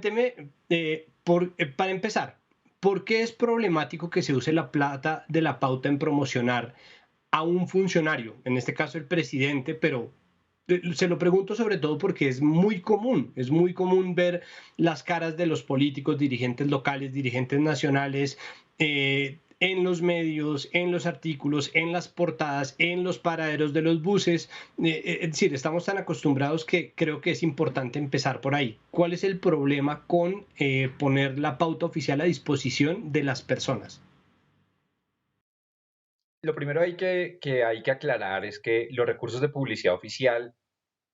cuénteme, para empezar, ¿por qué es problemático que se use la plata de la pauta en promocionar a un funcionario, en este caso el presidente, pero se lo pregunto sobre todo porque es muy común ver las caras de los políticos, dirigentes locales, dirigentes nacionales, en los medios, en los artículos, en las portadas, en los paraderos de los buses. Es decir, estamos tan acostumbrados que creo que es importante empezar por ahí. ¿Cuál es el problema con poner la pauta oficial a disposición de las personas? Lo primero que hay que aclarar es que los recursos de publicidad oficial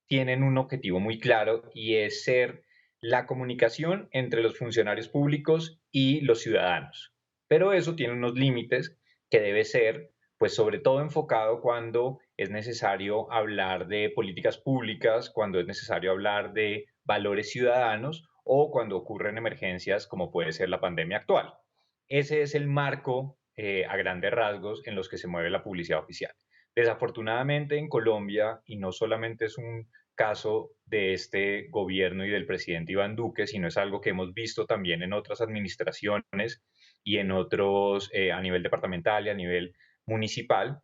tienen un objetivo muy claro y es ser la comunicación entre los funcionarios públicos y los ciudadanos. Pero eso tiene unos límites que debe ser, pues sobre todo enfocado cuando es necesario hablar de políticas públicas, cuando es necesario hablar de valores ciudadanos o cuando ocurren emergencias como puede ser la pandemia actual. Ese es el marco a grandes rasgos en los que se mueve la publicidad oficial. Desafortunadamente en Colombia, y no solamente es un caso de este gobierno y del presidente Iván Duque, sino es algo que hemos visto también en otras administraciones y en otros a nivel departamental y a nivel municipal,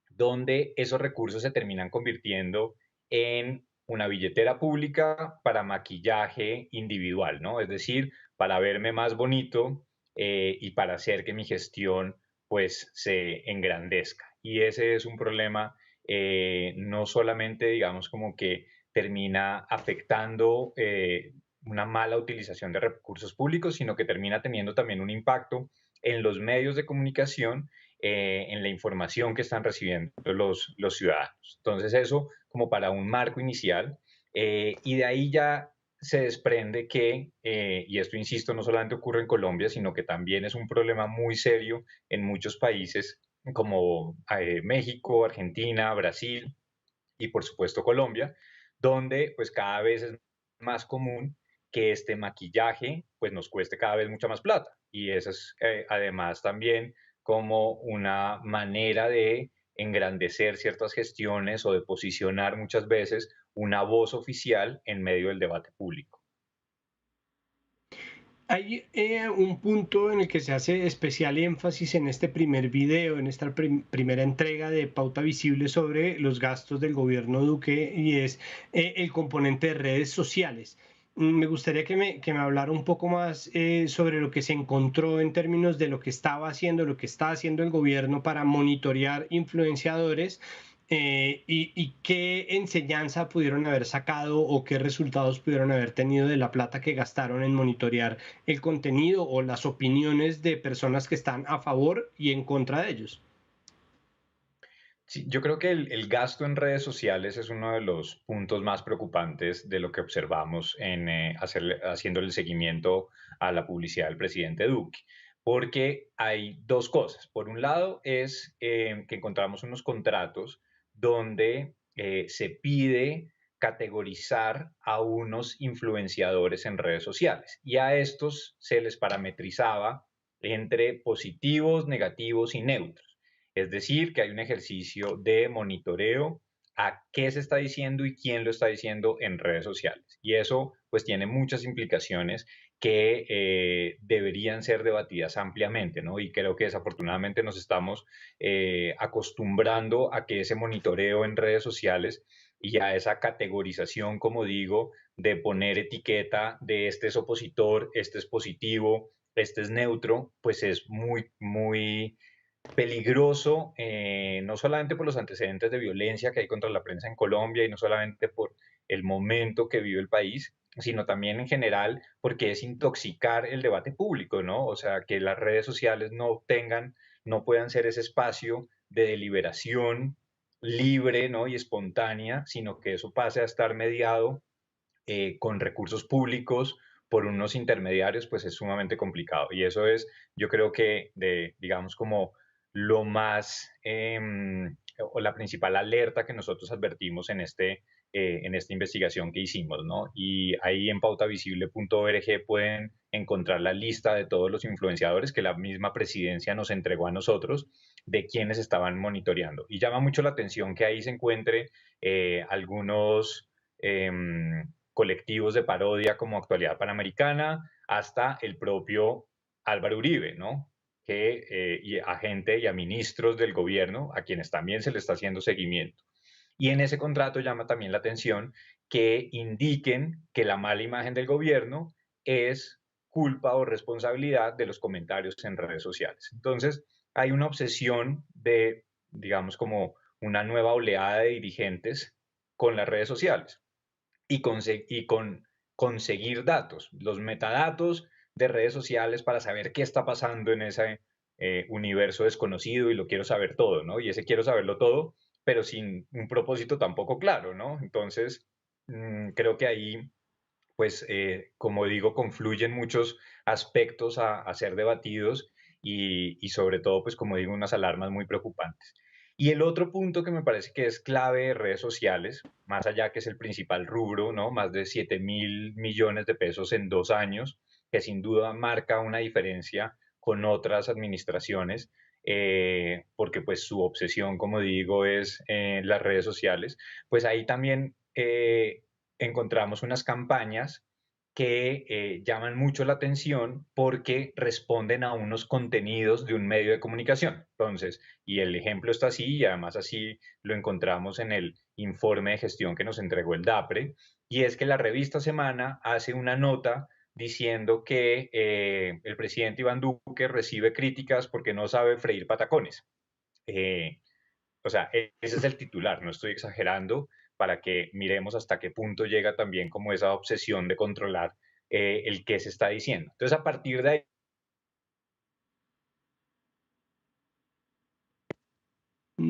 donde esos recursos se terminan convirtiendo en una billetera pública para maquillaje individual, ¿no? Es decir, para verme más bonito y para hacer que mi gestión pues se engrandezca. Y ese es un problema no solamente, digamos, como que termina afectando una mala utilización de recursos públicos, sino que termina teniendo también un impacto en los medios de comunicación, en la información que están recibiendo los ciudadanos. Entonces eso como para un marco inicial, y de ahí ya se desprende que, y esto insisto, no solamente ocurre en Colombia, sino que también es un problema muy serio en muchos países como México, Argentina, Brasil y por supuesto Colombia, donde pues cada vez es más común que este maquillaje pues nos cueste cada vez mucha más plata. Y eso es además también como una manera de engrandecer ciertas gestiones o de posicionar muchas veces una voz oficial en medio del debate público. Hay un punto en el que se hace especial énfasis en este primer video, en esta primera entrega de Pauta Visible sobre los gastos del gobierno Duque y es el componente de redes sociales. Me gustaría que me hablara un poco más sobre lo que se encontró en términos de lo que estaba haciendo, lo que está haciendo el gobierno para monitorear influenciadores y qué enseñanza pudieron haber sacado o qué resultados pudieron haber tenido de la plata que gastaron en monitorear el contenido o las opiniones de personas que están a favor y en contra de ellos. Sí, yo creo que el gasto en redes sociales es uno de los puntos más preocupantes de lo que observamos en haciéndole el seguimiento a la publicidad del presidente Duque, porque hay dos cosas. Por un lado es que encontramos unos contratos donde se pide categorizar a unos influenciadores en redes sociales y a estos se les parametrizaba entre positivos, negativos y neutros. Es decir, que hay un ejercicio de monitoreo a qué se está diciendo y quién lo está diciendo en redes sociales. Y eso pues tiene muchas implicaciones que deberían ser debatidas ampliamente, ¿no? Y creo que desafortunadamente nos estamos acostumbrando a que ese monitoreo en redes sociales y a esa categorización, como digo, de poner etiqueta de este es opositor, este es positivo, este es neutro, pues es muy peligroso, no solamente por los antecedentes de violencia que hay contra la prensa en Colombia y no solamente por el momento que vive el país, sino también en general porque es intoxicar el debate público, ¿no? O sea, que las redes sociales no puedan ser ese espacio de deliberación libre, ¿no? Y espontánea, sino que eso pase a estar mediado con recursos públicos por unos intermediarios, pues es sumamente complicado. Y eso es, yo creo que, digamos, como lo más o la principal alerta que nosotros advertimos en esta investigación que hicimos, ¿no? Y ahí en pautabisible.org pueden encontrar la lista de todos los influenciadores que la misma presidencia nos entregó a nosotros de quienes estaban monitoreando. Y llama mucho la atención que ahí se encuentre algunos colectivos de parodia como Actualidad Panamericana, hasta el propio Álvaro Uribe, ¿no? Y a gente y a ministros del gobierno a quienes también se le está haciendo seguimiento. Y en ese contrato llama también la atención que indiquen que la mala imagen del gobierno es culpa o responsabilidad de los comentarios en redes sociales. Entonces, hay una obsesión de, digamos, como una nueva oleada de dirigentes con las redes sociales y con conseguir datos, los metadatos de redes sociales para saber qué está pasando en ese universo desconocido y lo quiero saber todo, ¿no? Y ese quiero saberlo todo, pero sin un propósito tampoco claro, ¿no? Entonces, creo que ahí, pues, como digo, confluyen muchos aspectos a ser debatidos y sobre todo, pues, como digo, unas alarmas muy preocupantes. Y el otro punto que me parece que es clave de redes sociales, más allá que es el principal rubro, ¿no? Más de 7.000 millones de pesos en 2 años, que sin duda marca una diferencia con otras administraciones, porque pues su obsesión, como digo, es las redes sociales, pues ahí también encontramos unas campañas que llaman mucho la atención porque responden a unos contenidos de un medio de comunicación. Entonces, y el ejemplo está así, y además así lo encontramos en el informe de gestión que nos entregó el DAPRE, y es que la revista Semana hace una nota diciendo que el presidente Iván Duque recibe críticas porque no sabe freír patacones. Eh, o sea, ese es el titular, no estoy exagerando, para que miremos hasta qué punto llega también como esa obsesión de controlar el qué se está diciendo. Entonces, a partir de ahí,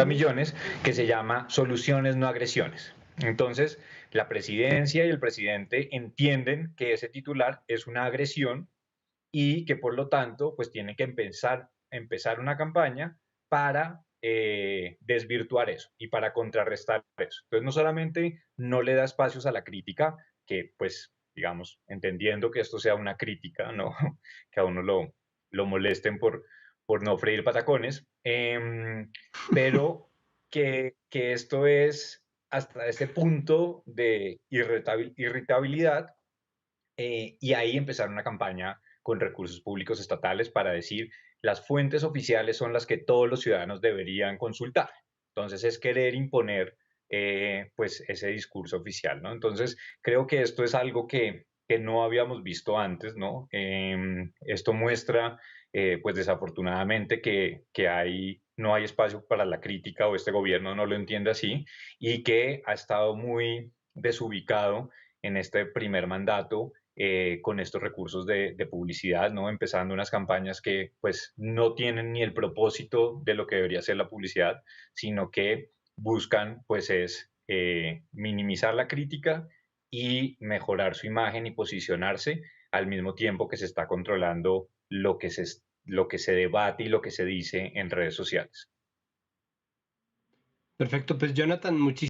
millones, que se llama Soluciones no agresiones. Entonces, la presidencia y el presidente entienden que ese titular es una agresión y que por lo tanto, pues tienen que empezar una campaña para desvirtuar eso y para contrarrestar eso. Entonces, no solamente no le da espacios a la crítica, que pues, digamos, entendiendo que esto sea una crítica, ¿no? Que a uno lo molesten por no freír patacones, pero que esto es hasta ese punto de irritabilidad y ahí empezar una campaña con recursos públicos estatales para decir las fuentes oficiales son las que todos los ciudadanos deberían consultar. Entonces es querer imponer pues ese discurso oficial, ¿no? Entonces creo que esto es algo que no habíamos visto antes, ¿no? Esto muestra pues desafortunadamente no hay espacio para la crítica o este gobierno no lo entiende así y que ha estado muy desubicado en este primer mandato con estos recursos de publicidad, ¿no? Empezando unas campañas que pues no tienen ni el propósito de lo que debería ser la publicidad, sino que buscan pues es minimizar la crítica y mejorar su imagen y posicionarse al mismo tiempo que se está controlando lo que se debate y lo que se dice en redes sociales. Perfecto, pues Jonathan, muchísimas